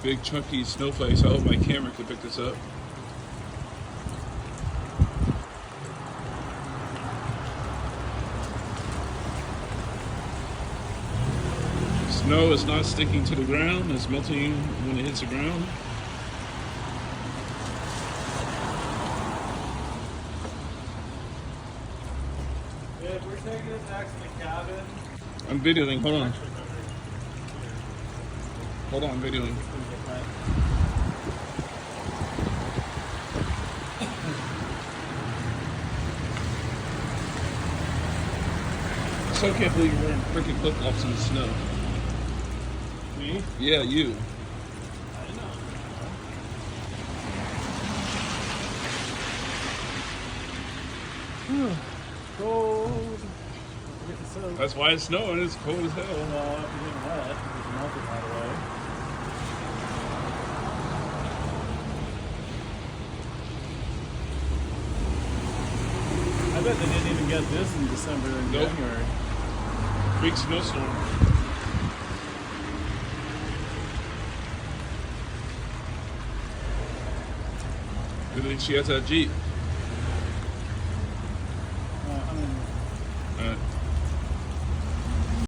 big chunky snowflakes. I hope my camera can pick this up. Snow is not sticking to the ground, it's melting when it hits the ground. Yeah, we're taking it back to the cabin. I'm videoing, hold on. Hold on, videoing. I still can't believe you're wearing freaking flip-flops in the snow. Me? Yeah, you. I know. Cold. That's why it's snowing, it's cold as hell. Well, after getting wet, it's melted right away. I bet they didn't even get this in December and Nope. January. Big snowstorm. And then she has that Jeep. I mean,